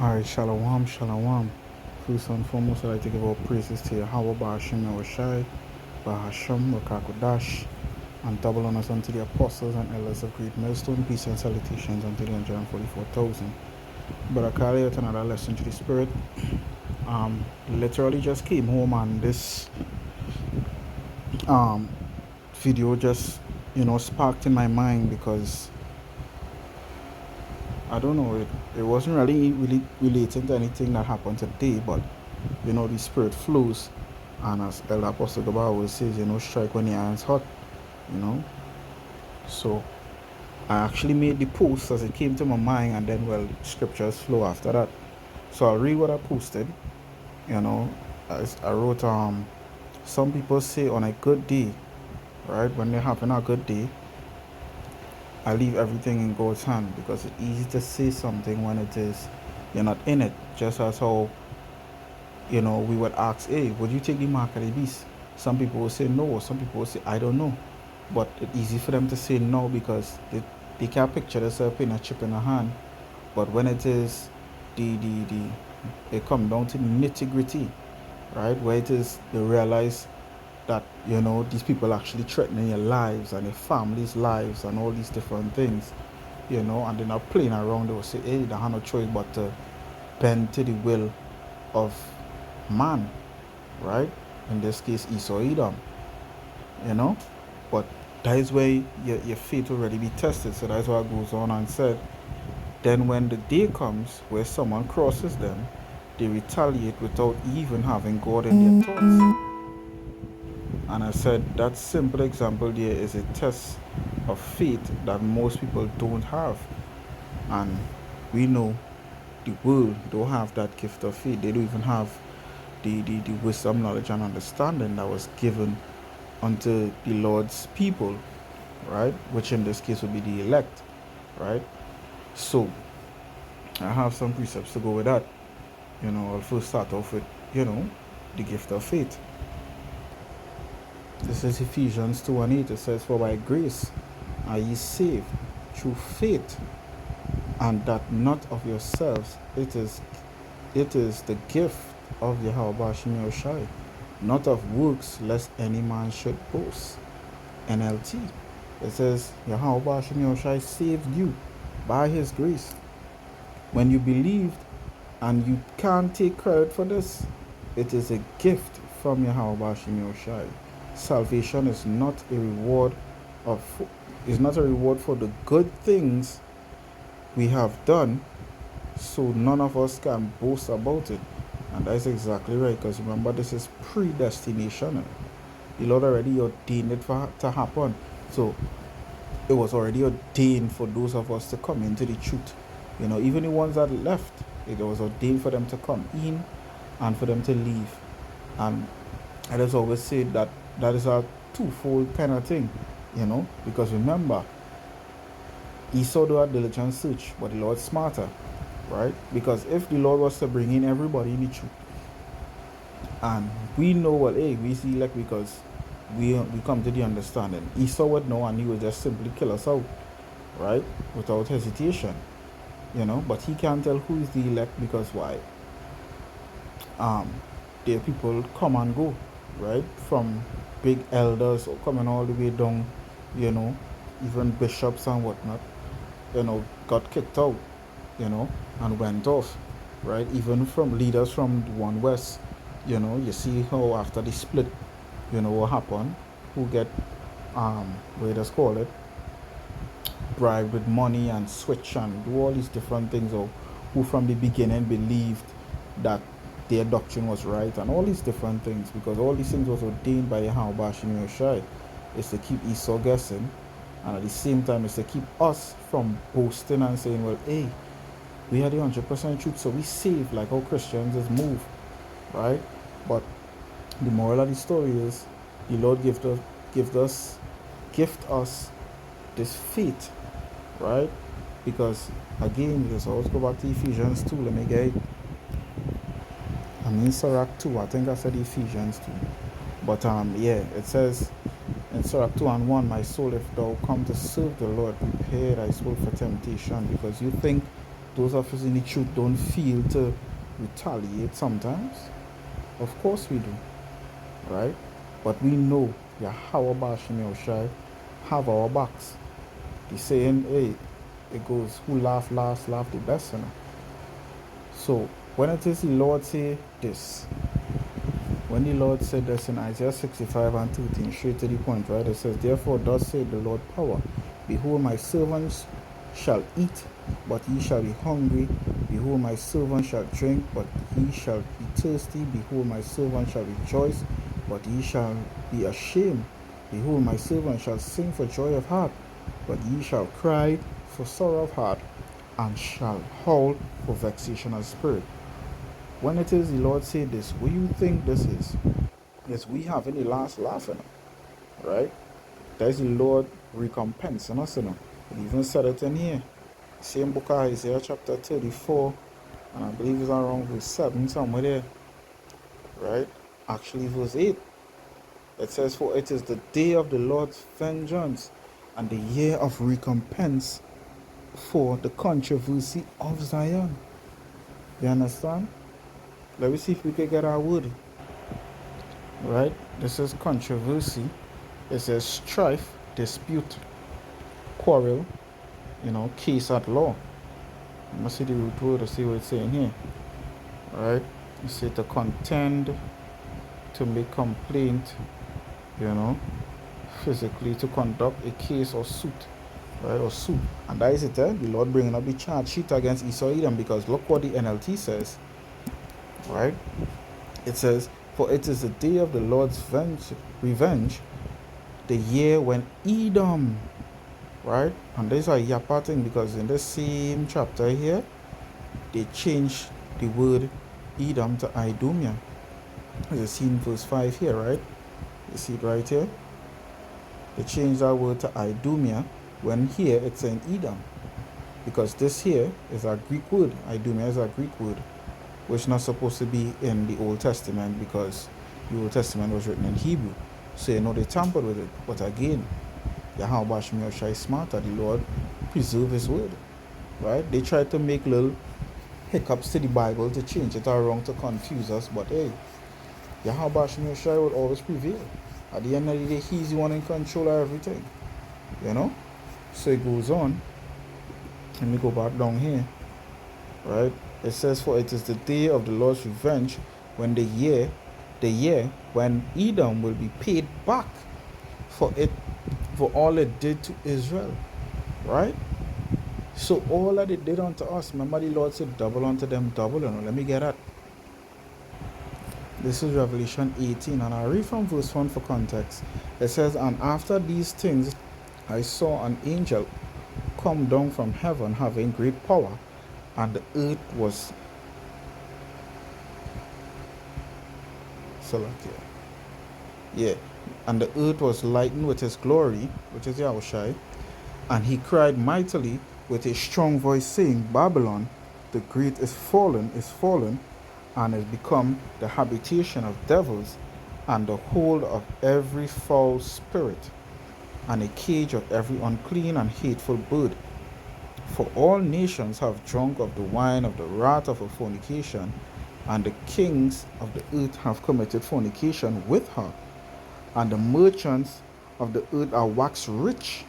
Alright, shalom, shalom. First and foremost, I'd like to give all praises to Yahweh, Bahashim Yahushai, Bahasham, Rakakodash, and double honors unto the apostles and elders of Great Millstone. Peace and salutations unto the 144,000. But I carry out another lesson to the Spirit. Literally just came home and this um video just sparked in my mind because I don't know, it wasn't really relating to anything that happened today, but the spirit flows. And as Elder Apostle Gaba always says, strike when the iron's hot, you know. So I actually made the post as it came to my mind, and then, well, scriptures flow after that. So I'll read what I posted. You know, I wrote, some people say on a good day, right, when they're having a good day, I leave everything in God's hand, because it's easy to say something when it is you're not in it. Just as how we would ask, hey, would you take the mark of the beast? Some people will say no, some people will say I don't know. But it's easy for them to say no because they can't picture themselves in a chip in a hand. But when it is it comes down to nitty gritty, right? Where it is they realize that these people actually threatening your lives and your family's lives and all these different things, and they're not playing around. They will say, hey, they have no choice but to bend to the will of man, right? In this case, Esau Edom, you know. But that is where your faith will already be tested. So that's why it goes on and said, then when the day comes where someone crosses them, they retaliate without even having God in their thoughts. And I said that simple example there is a test of faith that most people don't have. And we know the world don't have that gift of faith. They don't even have the wisdom, knowledge, and understanding that was given unto the Lord's people, right? Which in this case would be the elect, right? So I have some precepts to go with that. I'll first start off with, the gift of faith. This is Ephesians 2:8. It says, for by grace are ye saved through faith, and that not of yourselves. It is the gift of Yahweh Bashim Yoshai, not of works, lest any man should boast. NLT. It says, Yahweh Bashim Yoshai saved you by his grace. When you believed, and you can't take credit for this, it is a gift from Yahweh Bashim Yoshai. Salvation is not a reward for the good things we have done, so none of us can boast about it. And that's exactly right, because remember, this is predestination. The Lord already ordained it to happen. So it was already ordained for those of us to come into the truth. Even the ones that left, it was ordained for them to come in and for them to leave. And I just always say that is a twofold kind of thing, because remember, Esau do a diligent search, but the Lord's smarter, right? Because if the Lord was to bring in everybody in the truth, and we know what, hey, we see elect because we come to the understanding. Esau would know, and he would just simply kill us out, right? Without hesitation, but he can't tell who is the elect, because why? Their people come and go, right? From big elders coming all the way down, even bishops and whatnot, got kicked out, and went off, right? Even from leaders from the One West, you see how after the split, what happened, who get, what does call it, bribed with money and switch and do all these different things, or who from the beginning believed that their doctrine was right, and all these different things, because all these things was ordained by Yahweh Bashim Yoshai. Is to keep Esau guessing, and at the same time is to keep us from boasting and saying, well, hey, we had the 100% truth, so we saved, like how Christians is move, right? But the moral of the story is the Lord gift us this faith, right? Because again, let's always go back to Ephesians 2. Let me get it. Sirach 2, I think I said Ephesians 2. But it says in Sirach 2:1, my soul, if thou come to serve the Lord, prepare thy soul for temptation, because you think those of us in the truth don't feel to retaliate sometimes? Of course we do, right? But we know Yahweh Bashim Yoshai have our backs. The saying, hey, it goes, who laugh last, laugh the best, you know? So when it is the Lord say this, when the Lord said this in Isaiah 65 and 13, straight to the point, right? It says, therefore, thus said the Lord power, behold, my servants shall eat, but ye shall be hungry. Behold, my servant shall drink, but he shall be thirsty. Behold, my servant shall rejoice, but ye shall be ashamed. Behold, my servant shall sing for joy of heart, but ye shall cry for sorrow of heart, and shall howl for vexation of spirit. When it is the Lord say this, what do you think this is? Yes, we have any last laughing, right? There's the Lord recompensing us, you know. It even said it in here. Same book of Isaiah chapter 34, and I believe it's around verse 7, somewhere there, right? Actually, verse 8. It says, for it is the day of the Lord's vengeance, and the year of recompense for the controversy of Zion. You understand? Let me see if we can get our word. Right? This is controversy. It says strife, dispute, quarrel, case at law. You must see the root word to see what it's saying here. Right? You say to contend, to make complaint, physically, to conduct a case or suit. Right? Or suit. And that is it, the Lord bringing up the charge sheet against Esau Edom, because look what the NLT says. Right? It says, for it is the day of the Lord's revenge, the year when Edom, right? And this is a Yapa thing, because in the same chapter here, they changed the word Edom to Idumea. As you see in verse 5 here, right? You see it right here? They changed that word to Idumea, when here it's in Edom. Because this here is a Greek word. Idumea is a Greek word, which is not supposed to be in the Old Testament, because the Old Testament was written in Hebrew. So they tampered with it. But again, Yahweh Bashim Yoshai is smarter. The Lord preserve his word. Right? They tried to make little hiccups to the Bible to change it around to confuse us. But hey, Yahweh Bashim Yoshai will always prevail. At the end of the day, he's the one in control of everything. So it goes on. Let me go back down here. Right? It says, for it is the day of the Lord's revenge, when the year when Edom will be paid back for all it did to Israel. Right? So all that it did unto us, remember the Lord said, double unto them double. Let me get that. This is Revelation 18, and I read from verse 1 for context. It says, and after these things I saw an angel come down from heaven, having great power, and the earth was and the earth was lightened with his glory, which is Yahushai. And he cried mightily with a strong voice, saying, Babylon the great is fallen, and is become the habitation of devils, and the hold of every foul spirit, and a cage of every unclean and hateful bird. For all nations have drunk of the wine of the wrath of her fornication, and the kings of the earth have committed fornication with her, and the merchants of the earth are waxed rich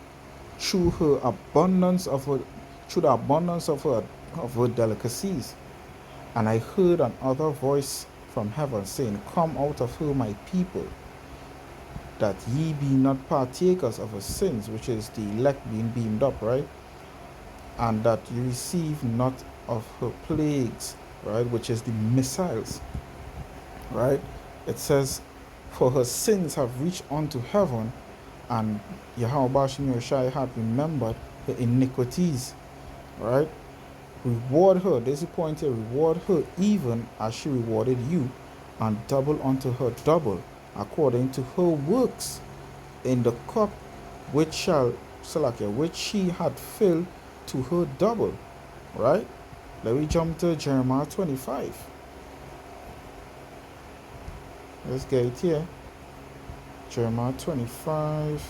through the abundance of her delicacies. And I heard another voice from heaven saying, come out of her, my people, that ye be not partakers of her sins, which is the elect being beamed up, right? And that you receive not of her plagues, right, which is the missiles, right? It says, for her sins have reached unto heaven, and Yahweh Bashim Yoshai had remembered her iniquities, right? Reward her, there's a point here, reward her even as she rewarded you, and double unto her double, according to her works, in the cup which she had filled to her double. Right? Let me jump to Jeremiah 25. Let's get it here. Jeremiah 25.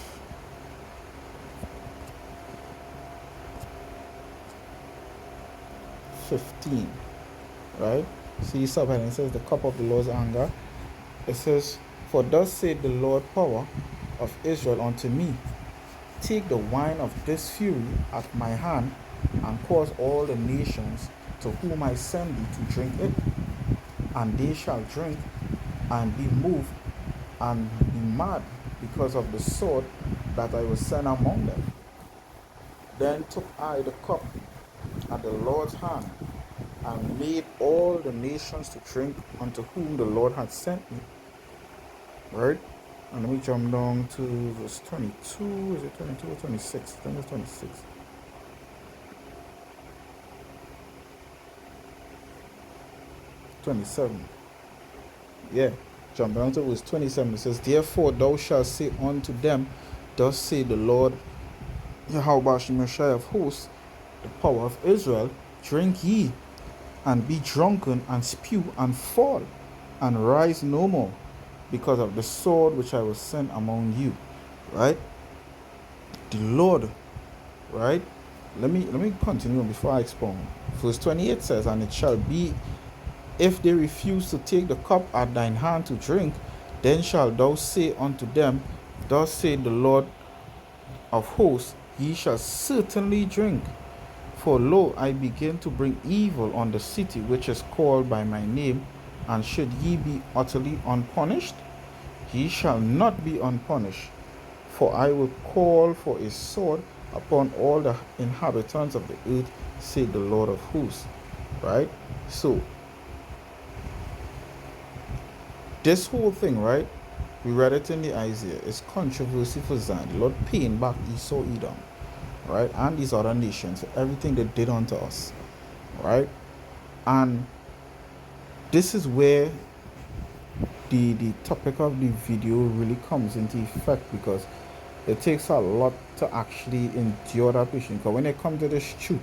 15, right? See subheading, it says the cup of the Lord's anger. It says, for thus said the Lord power of Israel unto me, take the wine of this fury at my hand, and cause all the nations to whom I send thee to drink it, and they shall drink and be moved and be mad because of the sword that I will send among them. Then took I the cup at the Lord's hand, and made all the nations to drink unto whom the Lord had sent me. Right? And let me jump down to verse 22. Is it 22 or 26? I think it's 26. 27. Yeah. Jump down to verse 27. It says, therefore thou shalt say unto them, thus say the Lord Yahweh Shemeshai of hosts, the power of Israel, drink ye, and be drunken, and spew, and fall, and rise no more, because of the sword which I will send among you. Right? The Lord, right? Let me continue before I expound. Verse 28 says, and it shall be, if they refuse to take the cup at thine hand to drink, then shalt thou say unto them, thus saith the Lord of hosts, ye shall certainly drink. For lo, I begin to bring evil on the city which is called by my name, and should ye be utterly unpunished? Ye shall not be unpunished, for I will call for a sword upon all the inhabitants of the earth, said the Lord of hosts. Right? So, this whole thing, right? We read it in the Isaiah. It's controversy for Zion. The Lord paying back Esau, Edom, right? And these other nations, everything they did unto us, right? And this is where the topic of the video really comes into effect, because it takes a lot to actually endure that patient. Because when it comes to this truth,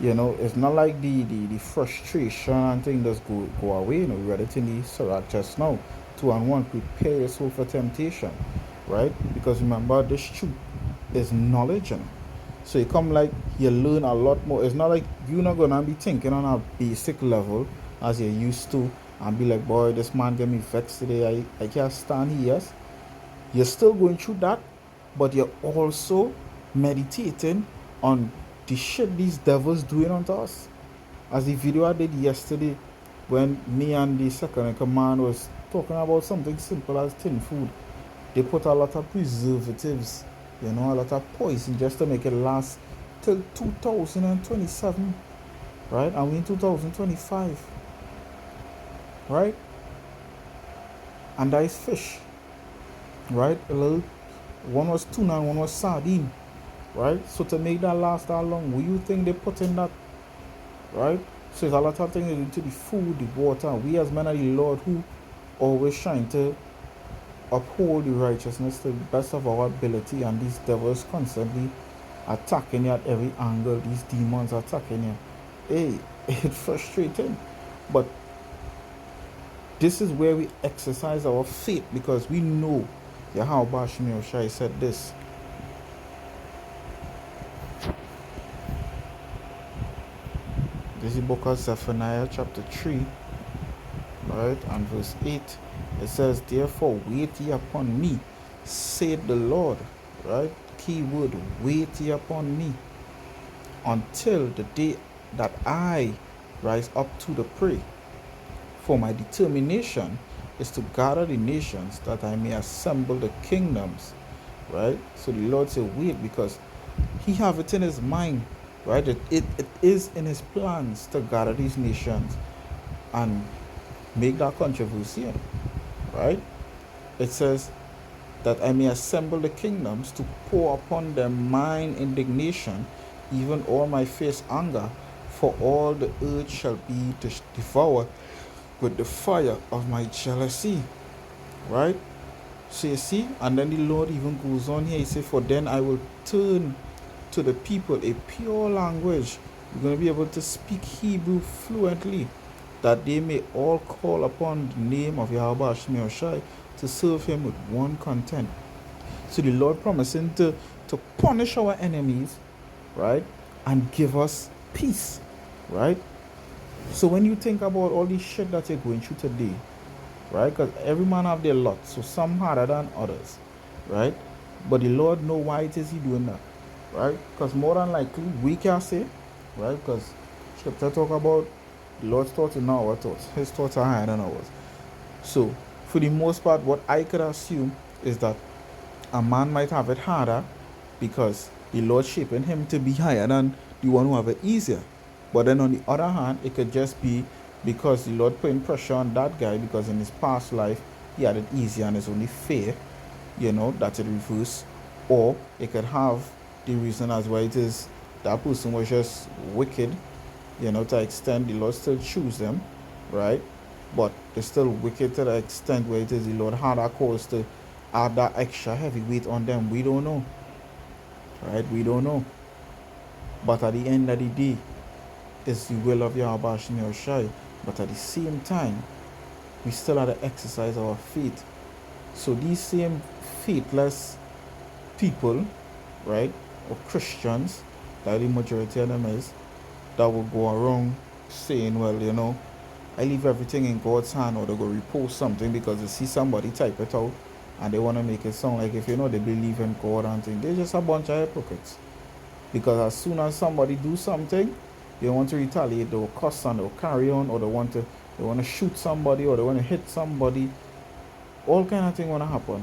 it's not like the frustration and thing does go away. We read it in the Surah just now. 2:1, prepare your soul for temptation, right? Because remember, this truth is knowledge. So it come like you learn a lot more. It's not like you're not gonna be thinking on a basic level as you used to and be like, boy, this man get me vexed today. I can't stand here. Yes, you're still going through that, but you're also meditating on the shit these devils doing unto us. As the video I did yesterday, when me and the second in command was talking about something simple as tin food, they put a lot of preservatives, a lot of poison just to make it last till 2027, right? And we in 2025, right? And that is fish, right? One was tuna and one was sardine, right? So to make that last that long, will you think they put in that, right? So it's a lot of things into the food, the water. We as men of the Lord who always trying to uphold the righteousness to the best of our ability, and these devils constantly attacking you at every angle. These demons attacking you. Hey, it's frustrating. But this is where we exercise our faith, because we know Yahweh Shai said this. This is the book of Zephaniah chapter 3, right, and verse 8. It says, therefore wait ye upon me, said the Lord, right? Key word, wait ye upon me, until the day that I rise up to the prey. For my determination is to gather the nations, that I may assemble the kingdoms, right? So the Lord said, wait, because he have it in his mind, right? It is in his plans to gather these nations and make that controversy, right? It says that I may assemble the kingdoms to pour upon them mine indignation, even all my fierce anger, for all the earth shall be devoured with the fire of my jealousy, right? So you see, and then the Lord even goes on here. He says, for then I will turn to the people a pure language. You're going to be able to speak Hebrew fluently, that they may all call upon the name of Yahweh Shai to serve him with one content. So the Lord promising to punish our enemies, right, and give us peace, right? So when you think about all the shit that you're going through today, right? Because every man have their lot, so some harder than others, right? But the Lord know why it is He doing that, right? Because more than likely we can say, right? Because Scripture talk about the Lord's thoughts and not our thoughts. His thoughts are higher than ours. So for the most part, what I could assume is that a man might have it harder because the Lord shaping him to be higher than the one who have it easier. But then on the other hand, it could just be because the Lord putting pressure on that guy because in his past life he had it easier and it's only fair, that it reverse. Or it could have the reason as why it is that person was just wicked, to extend the Lord still choose them, right? But they're still wicked to the extent where it is the Lord had a cause to add that extra heavy weight on them. We don't know, right? We don't know. But at the end of the day, it's the will of Yahweh Shai Shai. But at the same time, we still have to exercise our faith. So these same faithless people, right, or Christians, like the majority of them is, that will go around saying, well, I leave everything in God's hand, or they go repost something because they see somebody type it out and they want to make it sound like if they believe in God and things. They're just a bunch of hypocrites. Because as soon as somebody do something, they want to retaliate, they'll cuss and they'll carry on, or they want to shoot somebody, or they want to hit somebody. All kind of thing want to happen.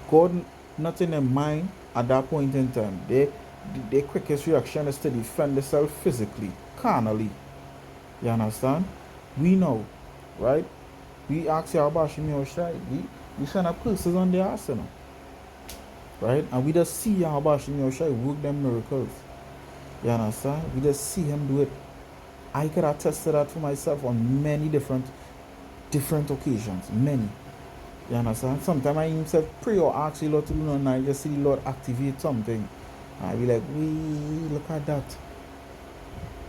God nothing in mind at that point in time. Their quickest reaction is to defend themselves physically, carnally. You understand? We know, right? We ask Yahweh Shai, we send up curses on their arsenal. Right? And we just see Yahweh Shai work them miracles. You understand? We just see him do it. I could attest to that for myself on many different occasions. Many. You understand? Sometimes I even said pray or ask the Lord to do nothing, and I just see the Lord activate something. And I be like, we look at that.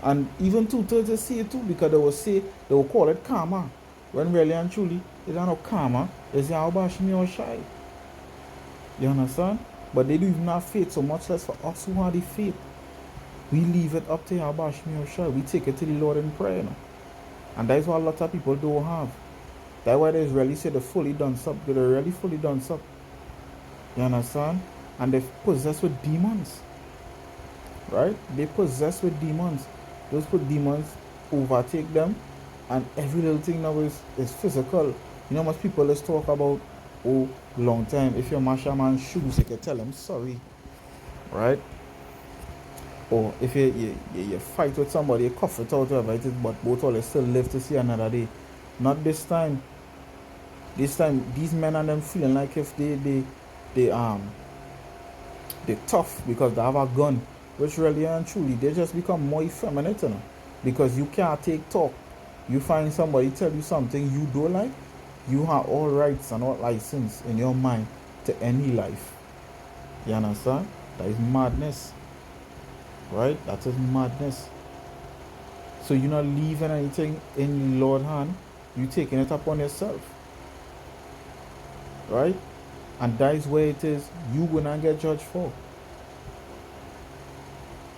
And even two-thirds they see it too, because they will call it karma. When really and truly, it's not karma, it's Yahweh Shai. You understand? But they do even have faith, so much less for us who have the faith. We leave it up to Yahweh Shai. We take it to the Lord in prayer. And that's what a lot of people don't have. That's why they really say they're fully done up. They're really fully done up. You understand? And they're possessed with demons. Right? They're possessed with demons. Those demons overtake them, and every little thing now is physical. Much people let's talk about, long time. If you mash a man's shoes, you can tell him sorry. Right? Or if you fight with somebody, you cough it out, whatever it is, but both of us still live to see another day. Not this time. This time, these men and them feeling like if they're tough because they have a gun, which really and truly they just become more effeminate, because you can't take talk. You find somebody tell you something you don't like, you have all rights and all license in your mind to any life. You understand? That is madness. Right? That is madness. So you're not leaving anything in the Lord's hand, you're taking it upon yourself. Right? And that is where it is you will not get judged for.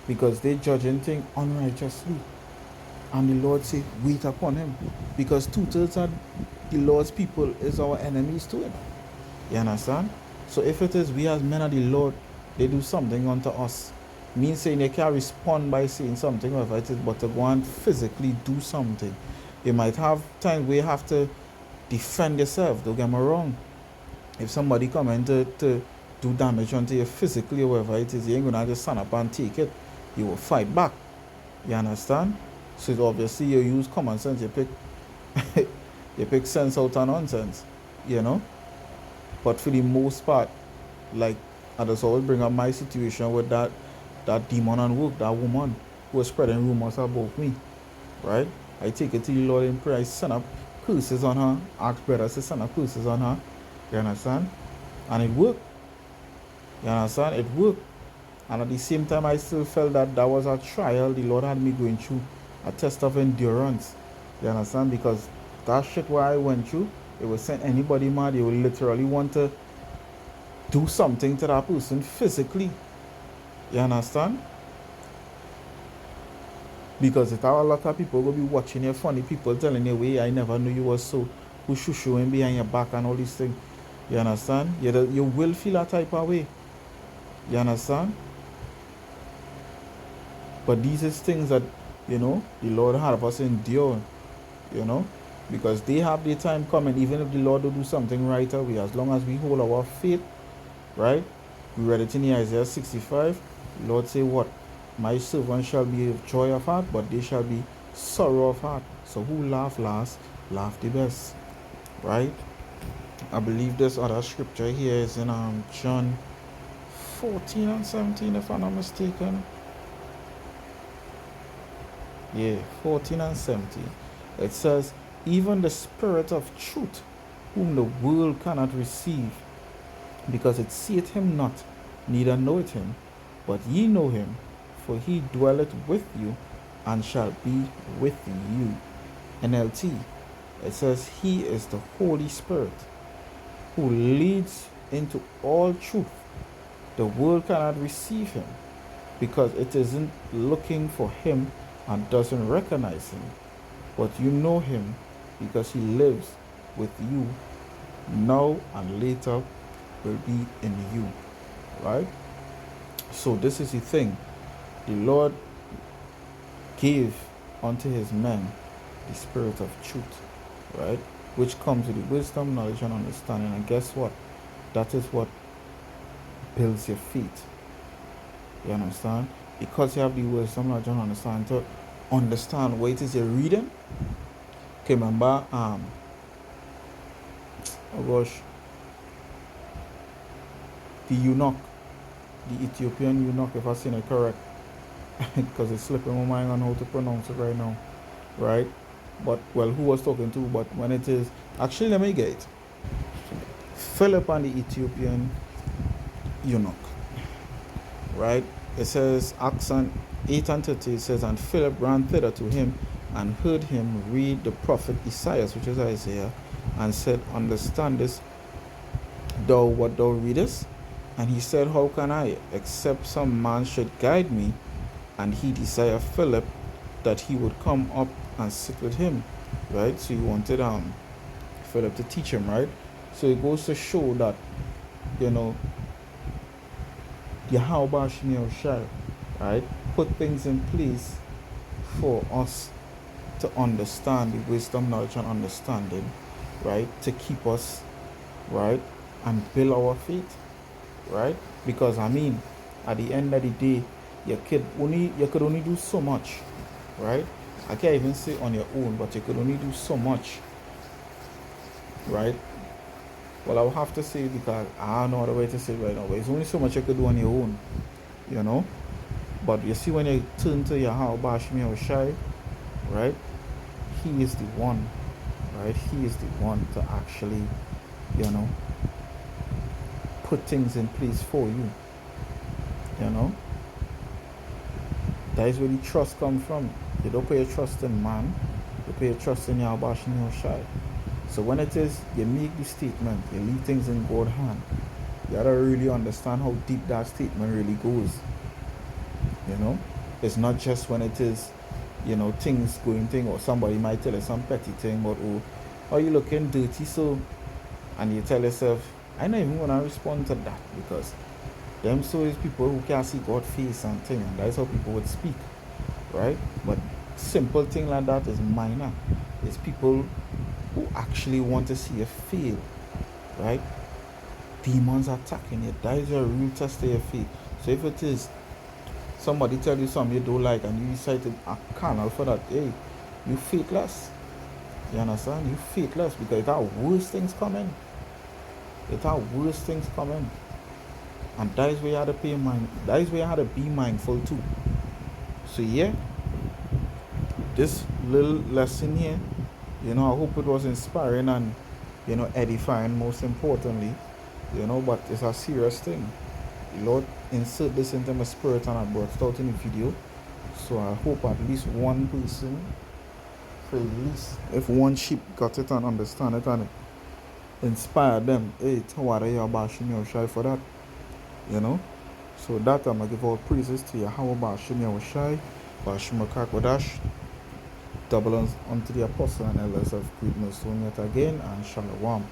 Because they judging things unrighteously. And the Lord say, wait upon him. Because two-thirds of the Lord's people is our enemies to him. You understand? So if it is we as men of the Lord, they do something unto us, means saying they can't respond by saying something, whatever it is, but to go and physically do something. You might have times where you have to defend yourself, don't get me wrong. If somebody come in to do damage onto you physically or whatever it is, you ain't gonna just stand up and take it. You will fight back. You understand? So obviously you use common sense, you pick sense out of nonsense, But for the most part, like I just always bring up my situation with that demon on work, that woman who was spreading rumors about me. Right? I take it to the Lord in prayer, I send up curses on her, ask brothers to send up curses on her. You understand? And it worked. You understand? It worked. And at the same time, I still felt that was a trial the Lord had me going through, a test of endurance. You understand? Because that shit what I went through, it will send anybody mad. They will literally want to do something to that person physically. You understand? Because it have a lot of people will be watching you funny, people telling you, way I never knew you was so who shooing behind your back and all these things. You understand? You will feel that type of way. You understand? But these is things that, the Lord have us endure, you know, because they have their time coming, even if the Lord will do something right away, as long as we hold our faith, right? We read it in Isaiah 65. The Lord say what? My servant shall be of joy of heart, but they shall be sorrow of heart. So who laugh last, laugh the best, right? I believe this other scripture here is in John 14 and 17, if I'm not mistaken. Yeah, 14 and 17. It says, even the Spirit of truth, whom the world cannot receive, because it seeth him not, neither knoweth him, but ye know him, for he dwelleth with you, and shall be with you. NLT, it says, he is the Holy Spirit, who leads into all truth. The world cannot receive him, because it isn't looking for him and doesn't recognize him. But you know him, because he lives with you now and later will be in you. Right? So this is the thing. The Lord gave unto his men the Spirit of truth, right? Which comes with the wisdom, knowledge, and understanding. And guess what? That is what builds your faith. You understand? Because you have the wisdom, knowledge, and understanding to understand what it is you're reading. Okay, remember, oh gosh, the eunuch, the Ethiopian eunuch, if I seen it correct, because it's slipping my mind on how to pronounce it right now, right? But, well, who was talking to, but when it is, actually, let me get it. Philip and the Ethiopian eunuch, right? It says, Acts 8 and 30, it says, and Philip ran thither to him and heard him read the prophet Isaiah, which is Isaiah, and said, understandest thou what thou readest? And he said, how can I, except some man should guide me? And he desired Philip that he would come up and sit with him, right? So he wanted Philip to teach him, right? So it goes to show that, Yahweh Shai, right, put things in place for us to understand the wisdom, knowledge, and understanding, right, to keep us, right, and build our faith, right? Because at the end of the day, you could only do so much, right? I can't even say on your own, but you could only do so much, right? Well, I will have to say, because I don't know the way to say it right now, but it's only so much you could do on your own, But you see, when you turn to Yahweh Shai, right, he is the one, right? He is the one to actually, put things in place for you, That is where the trust comes from. You don't put your trust in man, you put your trust in Yahweh Shai. So when it is, you make the statement, you leave things in God's hand, you gotta really understand how deep that statement really goes. It's not just when it is, things going thing, or somebody might tell you some petty thing, but oh, you looking dirty, so, and you tell yourself, I don't even want to respond to that, because them so is people who can't see God's face and thing, and that's how people would speak, right? But simple thing like that is minor. It's people who actually want to see you fail, right? Demons attacking you. That is a real test of your faith. So if it is somebody tell you something you don't like and you decide to act carnal for that, hey, you faithless. You understand? You faithless, because it have worse things coming. And that is where you have to pay mind. That is where you have to be mindful too. So yeah, this little lesson here, I hope it was inspiring and, edifying, most importantly, but it's a serious thing. The Lord insert this into my spirit and I brought it out in a video. So I hope at least one person, for at least if one sheep got it and understand it and inspire them, hey, what are you bashing your shy for that? So that I'm gonna give all praises to Yahweh Bashim Yahushai. Bashmakakodash, double unto the apostle and elders of Great Millstone yet again, and Shalom.